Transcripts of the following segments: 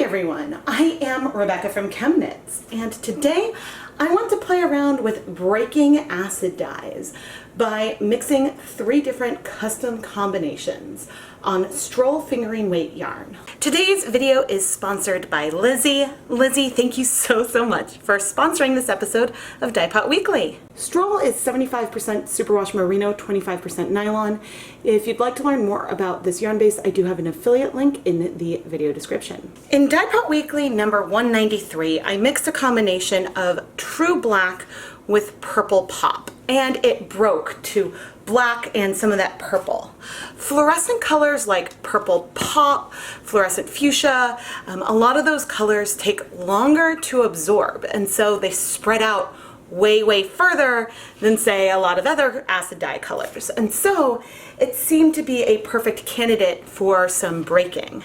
everyone, I am Rebecca from ChemKnits, and today I want to play around with breaking acid dyes by mixing 3 different custom combinations on Stroll fingering weight yarn. Today's video is sponsored by Lizzie. Lizzie, thank you so much for sponsoring this episode of Dyepot Weekly. Stroll is 75% superwash merino, 25% nylon. If you'd like to learn more about this yarn base, I do have an affiliate link in the video description. In Dyepot Weekly number 193, I mixed a combination of true black with purple pop, and it broke to black and some of that purple. Fluorescent colors like purple pop, fluorescent fuchsia, a lot of those colors take longer to absorb, and so they spread out way further than, say, a lot of other acid dye colors. And so it seemed to be a perfect candidate for some breaking. And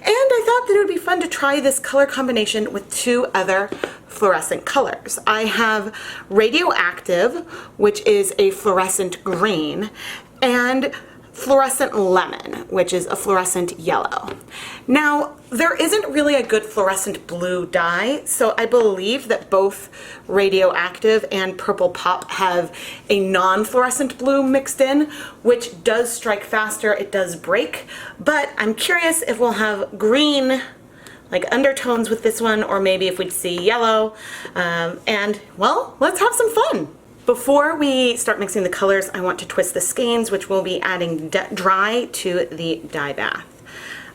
I thought that it would be fun to try this color combination with 2 other fluorescent colors. I have Radioactive, which is a fluorescent green, and Fluorescent Lemon, which is a fluorescent yellow. Now, there isn't really a good fluorescent blue dye, so I believe that both Radioactive and Purple Pop have a non-fluorescent blue mixed in, which does strike faster, it does break, but I'm curious if we'll have green like undertones with this one, or maybe if we'd see yellow, and well, let's have some fun. Before we start mixing the colors, I want to twist the skeins, which we'll be adding dry to the dye bath.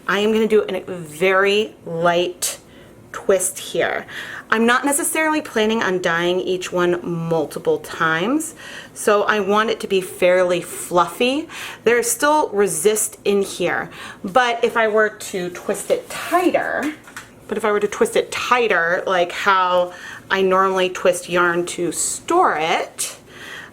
I am going to do a very light twist here. I'm not necessarily planning on dyeing each one multiple times, so I want it to be fairly fluffy. There's still resist in here, but if I were to twist it tighter, like how I normally twist yarn to store it,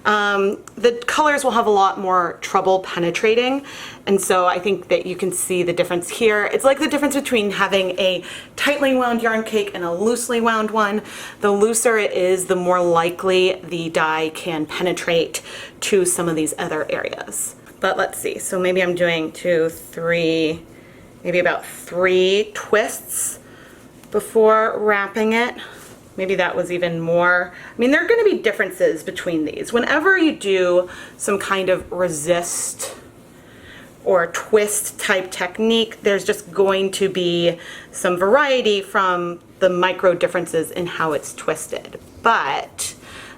the colors will have a lot more trouble penetrating, and so I think that you can see the difference here. It's like the difference between having a tightly wound yarn cake and a loosely wound one. The looser it is, the more likely the dye can penetrate to some of these other areas. But let's see, so maybe I'm doing 2, 3, maybe about 3 twists before wrapping it. Maybe that was even more. I mean, there are going to be differences between these. Whenever you do some kind of resist or twist type technique, there's just going to be some variety from the micro differences in how it's twisted. But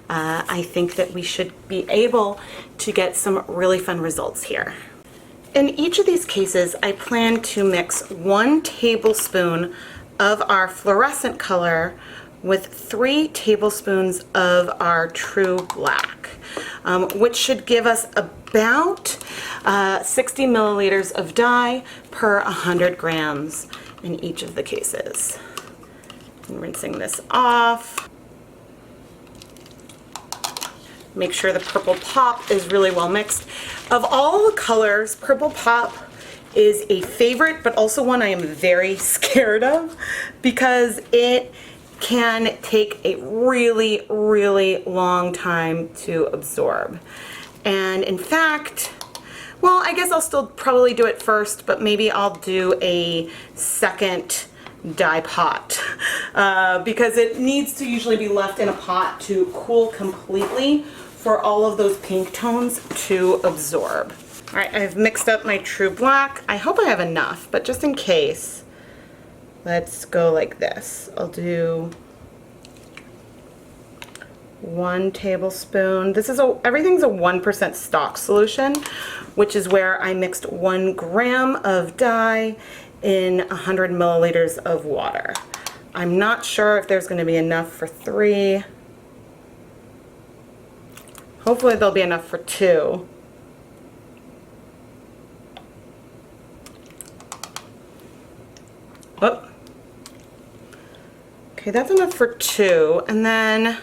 I think that we should be able to get some really fun results here. In each of these cases, I plan to mix 1 tablespoon of our fluorescent color with 3 tablespoons of our true black, which should give us about 60 milliliters of dye per 100 grams in each of the cases. And rinsing this off. Make sure the purple pop is really well mixed. Of all the colors, purple pop is a favorite, but also one I am very scared of because it can take a really long time to absorb. And in fact, well, I guess I'll still probably do it first, but maybe I'll do a second dye pot because it needs to usually be left in a pot to cool completely for all of those pink tones to absorb. All right, I've mixed up my true black. I hope I have enough, but just in case, let's go like this. I'll do 1 tablespoon. This is everything's a 1% stock solution, which is where I mixed 1 gram of dye in 100 milliliters of water. I'm not sure if there's going to be enough for 3. Hopefully there'll be enough for 2. Oh. Okay, that's enough for 2, and then,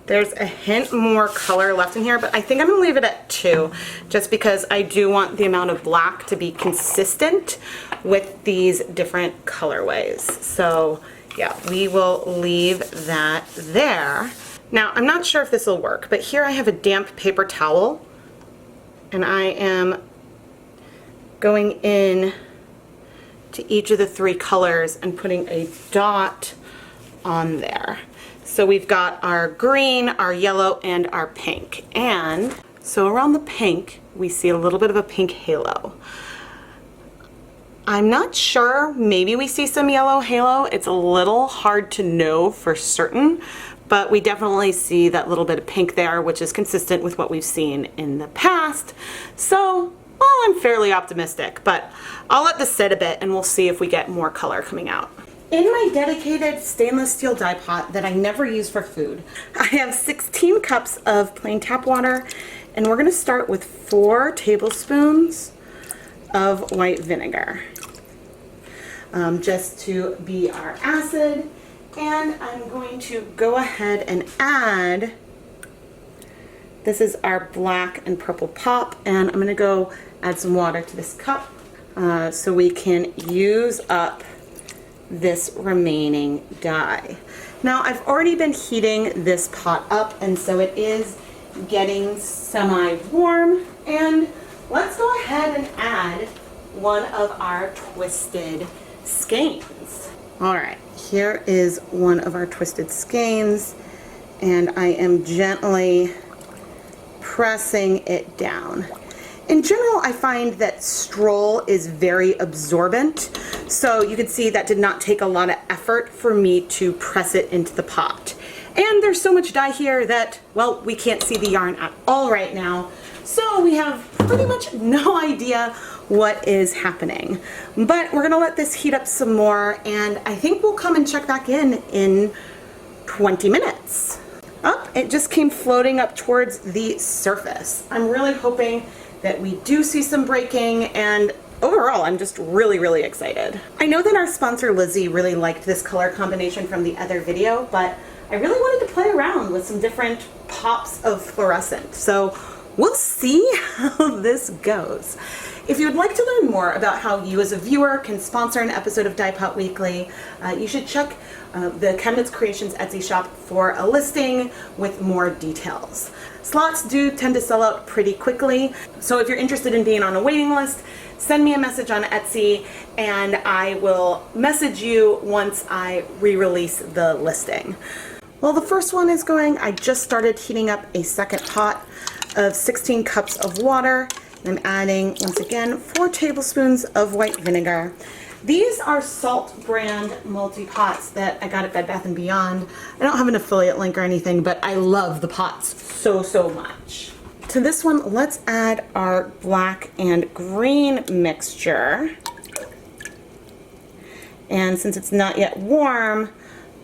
there's a hint more color left in here, but I think I'm gonna leave it at 2, just because I do want the amount of black to be consistent with these different colorways. So yeah, we will leave that there. Now, I'm not sure if this will work, but here I have a damp paper towel, and I am going in to each of the three colors and putting a dot on there. So we've got our green, our yellow, and our pink. And so around the pink, we see a little bit of a pink halo. I'm not sure, maybe we see some yellow halo. It's a little hard to know for certain, but we definitely see that little bit of pink there, which is consistent with what we've seen in the past. So, well, I'm fairly optimistic, but I'll let this sit a bit and we'll see if we get more color coming out. In my dedicated stainless steel dye pot that I never use for food, I have 16 cups of plain tap water, and we're gonna start with 4 tablespoons of white vinegar, just to be our acid. And I'm going to go ahead and add, this is our black and purple pop, and I'm gonna go add some water to this cup so we can use up this remaining dye. Now I've already been heating this pot up, and so it is getting semi-warm, and let's go ahead and add one of our twisted skeins. All right, here is one of our twisted skeins, and I am gently pressing it down. In general, I find that Stroll is very absorbent, so you can see that did not take a lot of effort for me to press it into the pot. And there's so much dye here that, well, we can't see the yarn at all right now, so we have pretty much no idea what is happening. But we're gonna let this heat up some more, and I think we'll come and check back in 20 minutes. Oh, it just came floating up towards the surface. I'm really hoping that we do see some breaking, and overall I'm just really excited. I know that our sponsor Lizzie really liked this color combination from the other video, but I really wanted to play around with some different pops of fluorescent, so we'll see how this goes. If you would like to learn more about how you as a viewer can sponsor an episode of Dyepot Weekly, you should check the ChemKnits Creations Etsy shop for a listing with more details. Slots do tend to sell out pretty quickly, so if you're interested in being on a waiting list, send me a message on Etsy and I will message you once I re-release the listing. Well, the first one is going. I just started heating up a second pot of 16 cups of water. I'm adding, once again, 4 tablespoons of white vinegar. These are Salt brand multi-pots that I got at Bed Bath & Beyond. I don't have an affiliate link or anything, but I love the pots so much. To this one, let's add our black and green mixture. And since it's not yet warm,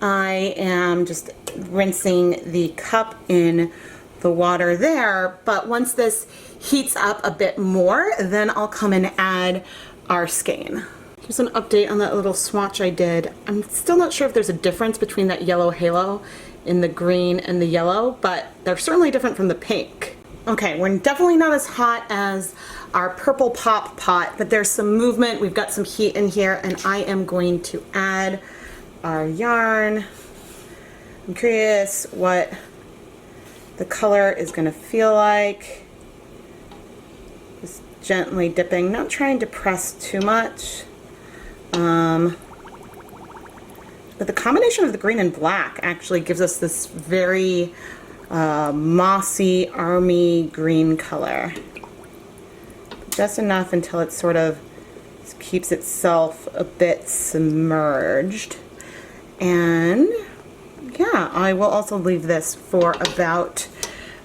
I am just rinsing the cup in the water there, but once this heats up a bit more, then I'll come and add our skein. Here's an update on that little swatch I did. I'm still not sure if there's a difference between that yellow halo in the green and the yellow, but they're certainly different from the pink. Okay, we're definitely not as hot as our purple pop pot, but there's some movement. We've got some heat in here, and I am going to add our yarn. I'm curious what the color is going to feel like. Just gently dipping, not trying to press too much. But the combination of the green and black actually gives us this very mossy army green color. Just enough until it sort of keeps itself a bit submerged. And yeah, I will also leave this for about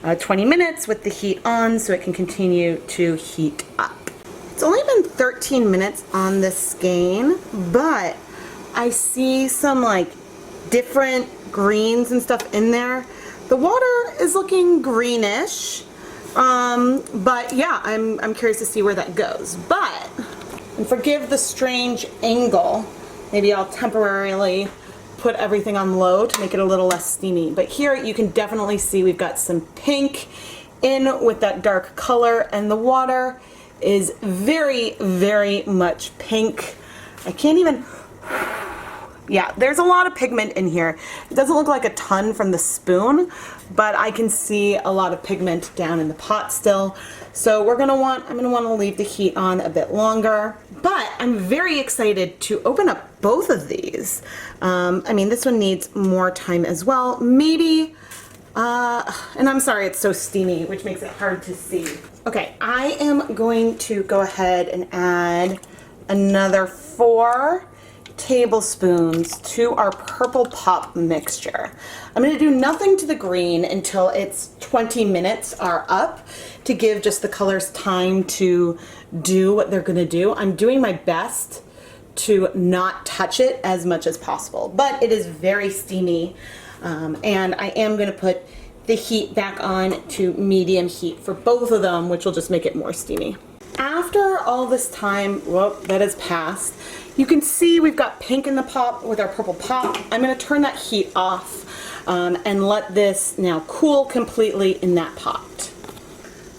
20 minutes with the heat on so it can continue to heat up. It's only been 13 minutes on this skein, but I see some like different greens and stuff in there. The water is looking greenish, but yeah, I'm curious to see where that goes. But, and forgive the strange angle, maybe I'll temporarily put everything on low to make it a little less steamy. But here you can definitely see we've got some pink in with that dark color, and the water is very much pink. I can't even Yeah, there's a lot of pigment in here. It doesn't look like a ton from the spoon, but I can see a lot of pigment down in the pot still. So I'm gonna want to leave the heat on a bit longer, but I'm very excited to open up both of these. I mean, this one needs more time as well. Maybe, and I'm sorry it's so steamy, which makes it hard to see. Okay, I am going to go ahead and add another 4 tablespoons to our purple pop mixture. I'm going to do nothing to the green until its 20 minutes are up to give just the colors time to do what they're going to do. I'm doing my best to not touch it as much as possible, but it is very steamy, and I am going to put the heat back on to medium heat for both of them, which will just make it more steamy. After all this time that has passed, you can see we've got pink in the pot with our purple pop. I'm going to turn that heat off and let this now cool completely in that pot.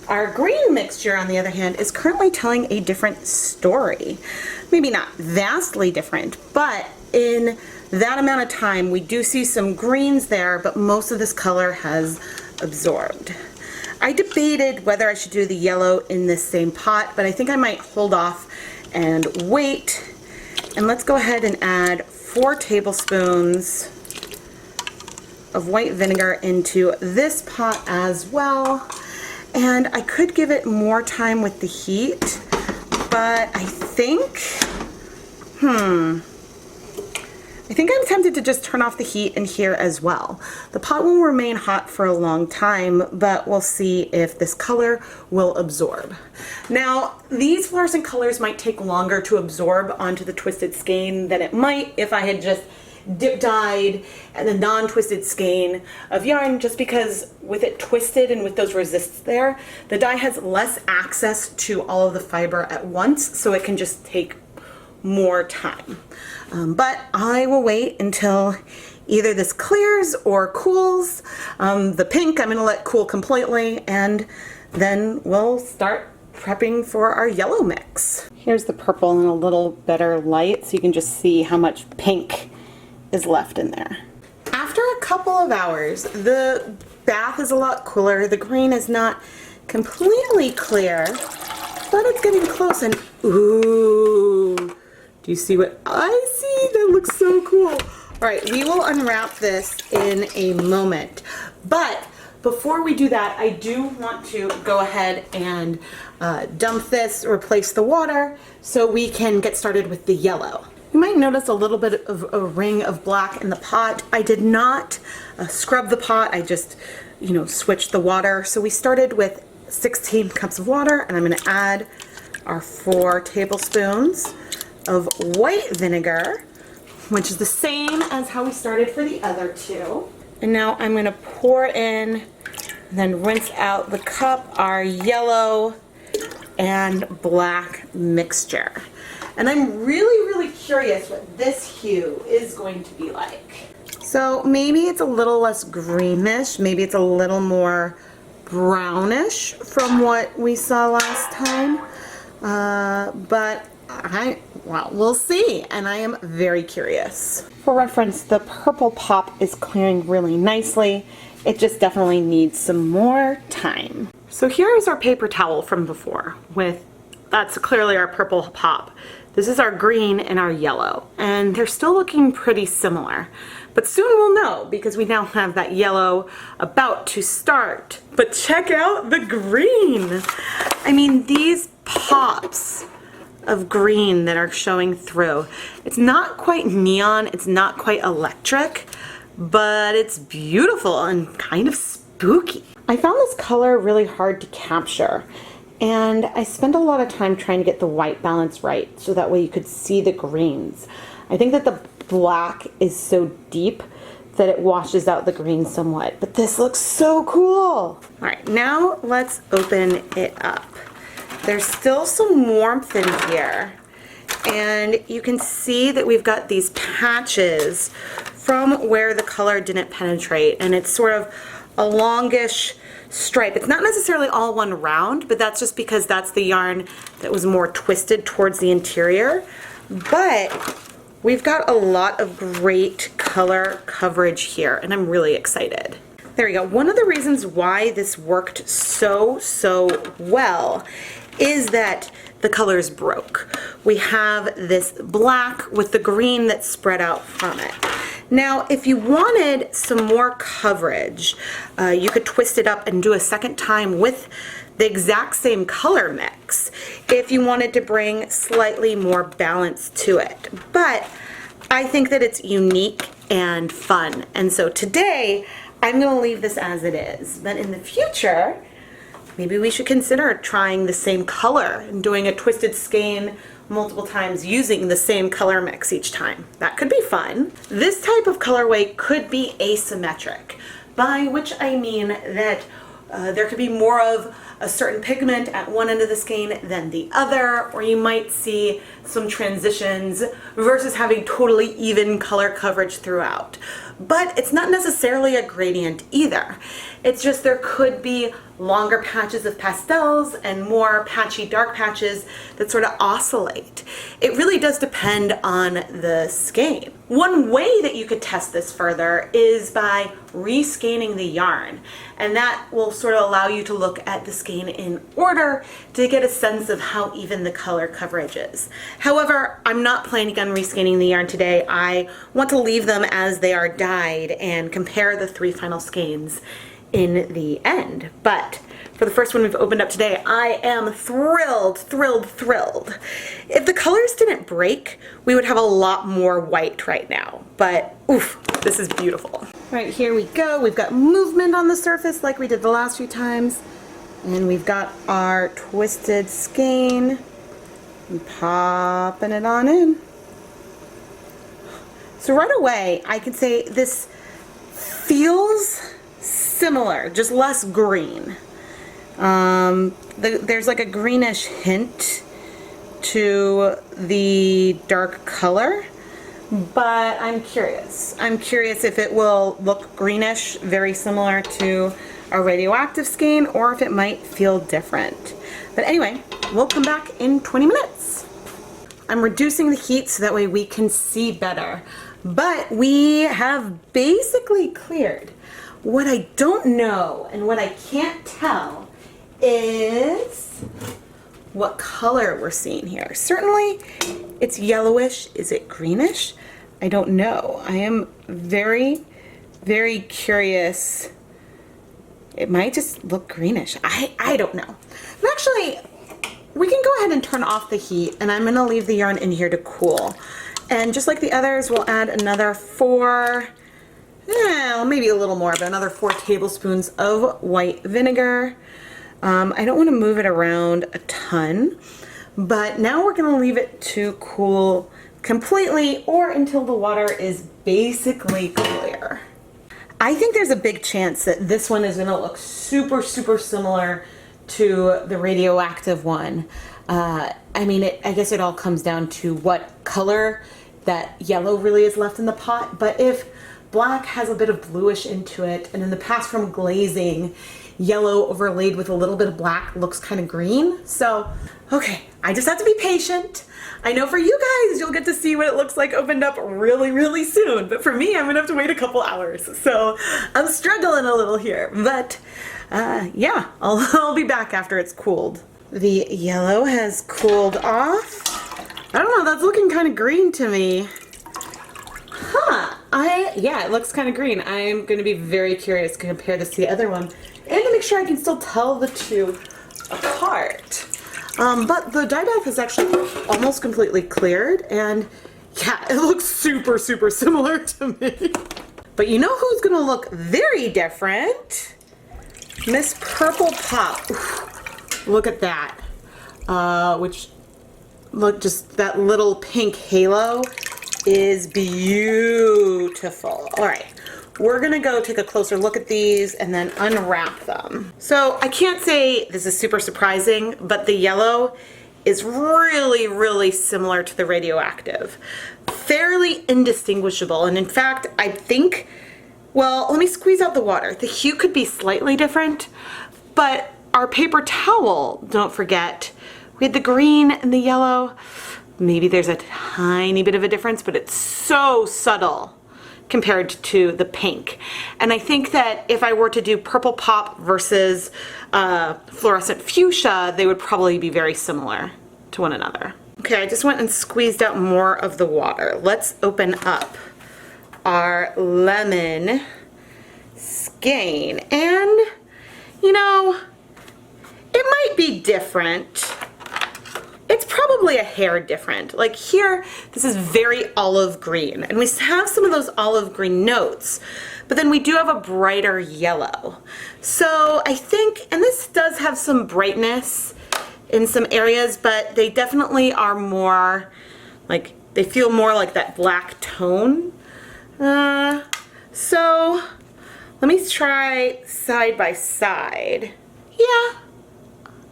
Our green mixture, on the other hand, is currently telling a different story. Maybe not vastly different, but in that amount of time we do see some greens there, but most of this color has absorbed. I debated whether I should do the yellow in this same pot, but I think I might hold off and wait. And let's go ahead and add 4 tablespoons of white vinegar into this pot as well. And I could give it more time with the heat, but I think, I think I'm tempted to just turn off the heat in here as well. The pot will remain hot for a long time, but we'll see if this color will absorb. Now, these fluorescent colors might take longer to absorb onto the twisted skein than it might if I had just dip dyed and the non-twisted skein of yarn, just because with it twisted and with those resists there, the dye has less access to all of the fiber at once, so it can just take more time. But I will wait until either this clears or cools. The pink I'm going to let cool completely, and then we'll start prepping for our yellow mix. Here's the purple in a little better light so you can just see how much pink is left in there. After a couple of hours, the bath is a lot cooler. The green is not completely clear, but it's getting close, and ooh, do you see what I see? That looks so cool. All right, we will unwrap this in a moment. But before we do that, I do want to go ahead and dump this, replace the water, so we can get started with the yellow. You might notice a little bit of a ring of black in the pot. I did not scrub the pot. I just, switched the water. So we started with 16 cups of water, and I'm going to add our 4 tablespoons of white vinegar, which is the same as how we started for the other 2. And now I'm going to pour in, then rinse out the cup, our yellow and black mixture. And I'm really curious what this hue is going to be like. So maybe it's a little less greenish, maybe it's a little more brownish from what we saw last time, but we'll see, and I am very curious. For reference, the purple pop is clearing really nicely. It just definitely needs some more time. So here is our paper towel from before, that's clearly our purple pop. This is our green and our yellow, and they're still looking pretty similar. But soon we'll know, because we now have that yellow about to start. But check out the green! I mean, these pops of green that are showing through. It's not quite neon, it's not quite electric, but it's beautiful and kind of spooky. I found this color really hard to capture, and I spent a lot of time trying to get the white balance right so that way you could see the greens. I think that the black is so deep that it washes out the green somewhat, but this looks so cool. All right, now let's open it up. There's still some warmth in here, and you can see that we've got these patches from where the color didn't penetrate, and it's sort of a longish stripe. It's not necessarily all one round, but that's just because that's the yarn that was more twisted towards the interior. But We've got a lot of great color coverage here, and I'm really excited. There we go. One of the reasons why this worked so well is that the colors broke. We have this black with the green that's spread out from it. Now, if you wanted some more coverage, you could twist it up and do a second time with the exact same color mix if you wanted to bring slightly more balance to it. But I think that it's unique and fun. And so today, I'm going to leave this as it is. But in the future, maybe we should consider trying the same color and doing a twisted skein multiple times using the same color mix each time. That could be fun. This type of colorway could be asymmetric, by which I mean that there could be more of a certain pigment at one end of the skein than the other, or you might see some transitions versus having totally even color coverage throughout. But it's not necessarily a gradient either. It's just there could be longer patches of pastels and more patchy dark patches that sort of oscillate. It really does depend on the skein. One way that you could test this further is by re-skeining the yarn, and that will sort of allow you to look at the skein in order to get a sense of how even the color coverage is. However, I'm not planning on re-skeining the yarn today. I want to leave them as they are dyed and compare the 3 final skeins in the end. But for the first one we've opened up today, I am thrilled. If the colors didn't break, we would have a lot more white right now. But oof, this is beautiful. All right, here we go. We've got movement on the surface like we did the last few times. And we've got our twisted skein. And popping it on in. So right away, I can say this feels similar, just less green. There's like a greenish hint to the dark color, but I'm curious. I'm curious if it will look greenish, very similar to a radioactive skein, or if it might feel different. But anyway, we'll come back in 20 minutes. I'm reducing the heat so that way we can see better. But we have basically cleared. What I don't know and what I can't tell is what color we're seeing here. Certainly it's yellowish. Is it greenish? I don't know. I am very curious. It might just look greenish. I don't know. But actually, we can go ahead and turn off the heat, and I'm going to leave the yarn in here to cool. And just like the others, we'll add another 4, maybe a little more, but another 4 tablespoons of white vinegar. I don't want to move it around a ton, but now we're going to leave it to cool completely or until the water is basically clear. I think there's a big chance that this one is going to look super similar to the radioactive one. I mean, I guess it all comes down to what color that yellow really is left in the pot, but if black has a bit of bluish into it, and in the past from glazing, yellow overlaid with a little bit of black looks kind of green. So, okay, I just have to be patient. I know for you guys, you'll get to see what it looks like opened up really soon, but for me, I'm gonna have to wait a couple hours. So I'm struggling a little here, but yeah, I'll be back after it's cooled. The yellow has cooled off. I don't know, that's looking kind of green to me. Huh, yeah, it looks kind of green. I'm going to be very curious to compare this to the other one and to make sure I can still tell the two apart. But the dye bath is actually almost completely cleared, and yeah, it looks super similar to me. But you know who's going to look very different? Miss Purple Pop. Ooh, look at that. Look, just that little pink halo is beautiful. All right, we're gonna go take a closer look at these and then unwrap them. So I can't say this is super surprising, but the yellow is really similar to the radioactive. Fairly indistinguishable, and in fact, I think, well, let me squeeze out the water. The hue could be slightly different, but our paper towel, don't forget, we had the green and the yellow. maybe there's a tiny bit of a difference, but it's so subtle compared to the pink. And I think that if I were to do purple pop versus fluorescent fuchsia, they would probably be very similar to one another. Okay, I just went and squeezed out more of the water. Let's open up our lemon skein. And, you know, it might be different. It's probably a hair different. Like here, this is very olive green, and we have some of those olive green notes, but then we do have a brighter yellow. So I think, and this does have some brightness in some areas, but they definitely are more, like, they feel more like that black tone. So let me try side by side. Yeah,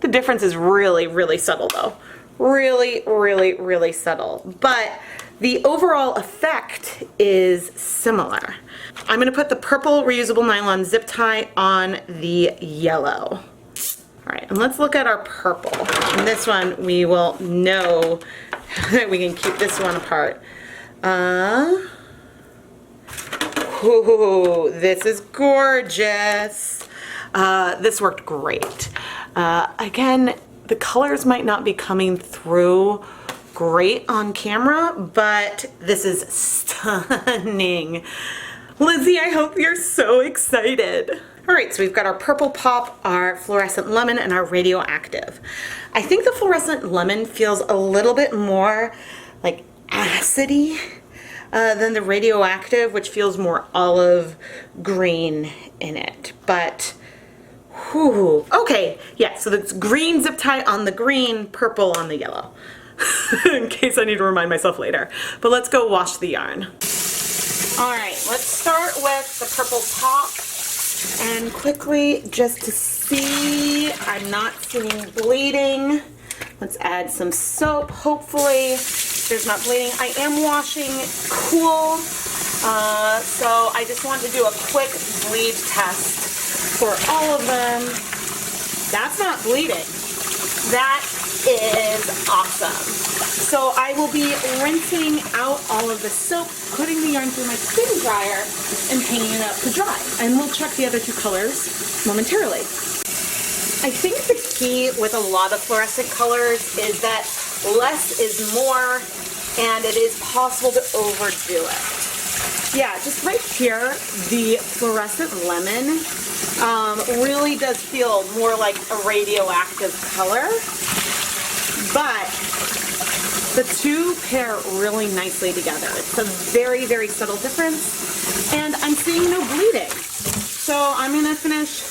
the difference is really, really subtle though. Really, really, really subtle. But the overall effect is similar. I'm gonna put the purple reusable nylon zip tie on the yellow. All right, and let's look at our purple. And this one, we will know that we can keep this one apart. Ooh, this is gorgeous. This worked great. Again, the colors might not be coming through great on camera, but this is stunning. Lizzie, I hope you're so excited. All right, so we've got our purple pop, our fluorescent lemon, and our radioactive. I think the fluorescent lemon feels a little bit more like acidy than the radioactive, which feels more olive green in it. But whew. Okay, yeah, so it's green zip tie on the green, purple on the yellow. In case I need to remind myself later. But let's go wash the yarn. All right, let's start with the purple pop. And quickly, just to see I'm not seeing bleeding, let's add some soap. Hopefully there's not bleeding. I am washing cool, so I just want to do a quick bleed test for all of them. That's not bleeding. That is awesome. So I will be rinsing out all of the soap, putting the yarn through my spin dryer, and hanging it up to dry. And we'll check the other two colors momentarily. I think the key with a lot of fluorescent colors is that less is more, and it is possible to overdo it. Yeah, just right here, the fluorescent lemon really does feel more like a radioactive color, but the two pair really nicely together. It's a very, very subtle difference, and I'm seeing no bleeding. So I'm gonna finish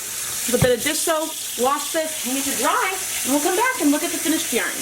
with a bit of dish soap, wash this, hang it to dry, and we'll come back and look at the finished yarn.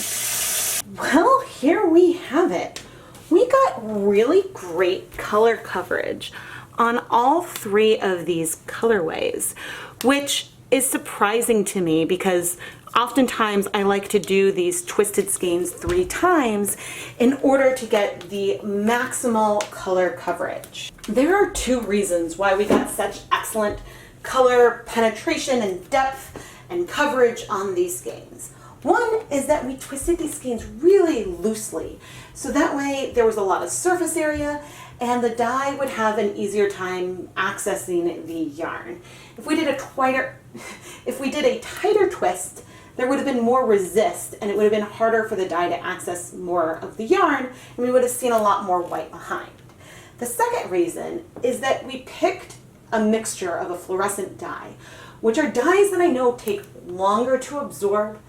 Well, here we have it. We got really great color coverage on all three of these colorways, which is surprising to me because oftentimes I like to do these twisted skeins 3 times in order to get the maximal color coverage. There are 2 reasons why we got such excellent color penetration and depth and coverage on these skeins. One is that we twisted these skeins really loosely, so that way there was a lot of surface area and the dye would have an easier time accessing the yarn. If we did a tighter twist, there would have been more resist and it would have been harder for the dye to access more of the yarn, and we would have seen a lot more white behind. The second reason is that we picked a mixture of a fluorescent dye, which are dyes that I know take longer to absorb.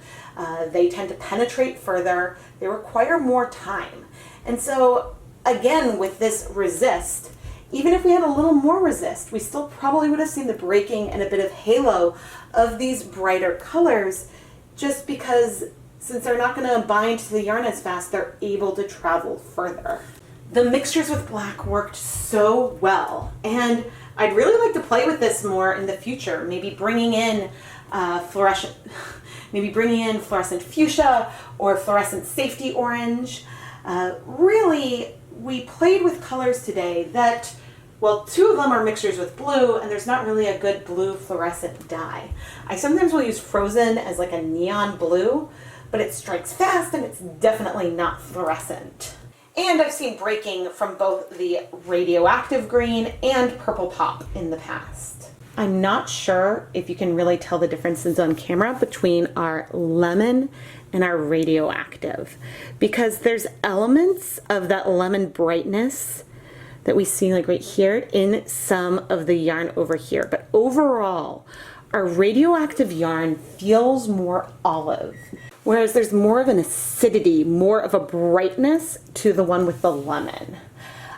They tend to penetrate further. They require more time. And so again, with this resist, even if we had a little more resist, we still probably would have seen the breaking and a bit of halo of these brighter colors, just because since they're not going to bind to the yarn as fast, they're able to travel further. The mixtures with black worked so well, and I'd really like to play with this more in the future, maybe bringing in fluorescent fuchsia or fluorescent safety orange. Really, we played with colors today that, well, 2 of them are mixtures with blue, and there's not really a good blue fluorescent dye. I sometimes will use Frozen as like a neon blue, but it strikes fast and it's definitely not fluorescent. And I've seen breaking from both the radioactive green and purple pop in the past. I'm not sure if you can really tell the differences on camera between our lemon and our radioactive, because there's elements of that lemon brightness that we see like right here in some of the yarn over here. But overall, our radioactive yarn feels more olive, whereas there's more of an acidity, more of a brightness to the one with the lemon.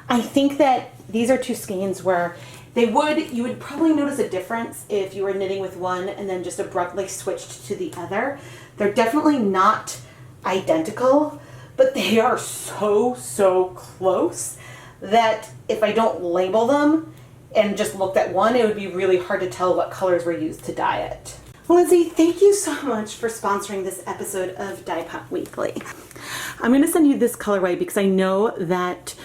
I think that these are two skeins where you would probably notice a difference if you were knitting with one and then just abruptly switched to the other. They're definitely not identical, but they are so close that if I don't label them and just looked at one, it would be really hard to tell what colors were used to dye it. Lizzie, thank you so much for sponsoring this episode of Dyepot Weekly. I'm going to send you this colorway because I know that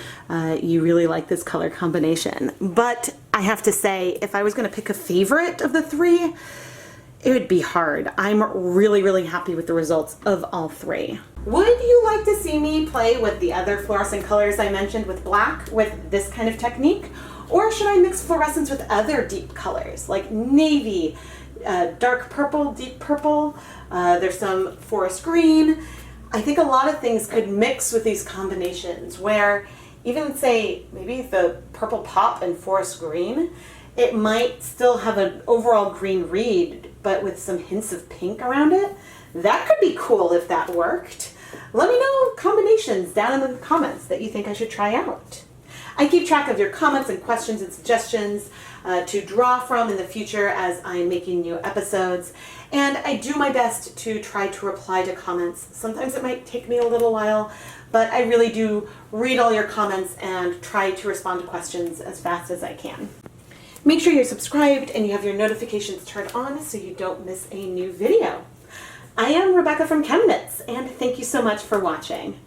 you really like this color combination. But I have to say, if I was going to pick a favorite of the three, it would be hard. I'm really happy with the results of all three. Would you like to see me play with the other fluorescent colors I mentioned with black with this kind of technique? Or should I mix fluorescents with other deep colors like navy, dark purple, deep purple, there's some forest green. I think a lot of things could mix with these combinations where even say maybe the purple pop and forest green, it might still have an overall green reed, but with some hints of pink around it. That could be cool if that worked. Let me know combinations down in the comments that you think I should try out. I keep track of your comments and questions and suggestions to draw from in the future as I'm making new episodes. And I do my best to try to reply to comments. Sometimes it might take me a little while, but I really do read all your comments and try to respond to questions as fast as I can. Make sure you're subscribed and you have your notifications turned on so you don't miss a new video. I am Rebecca from ChemKnits, and thank you so much for watching.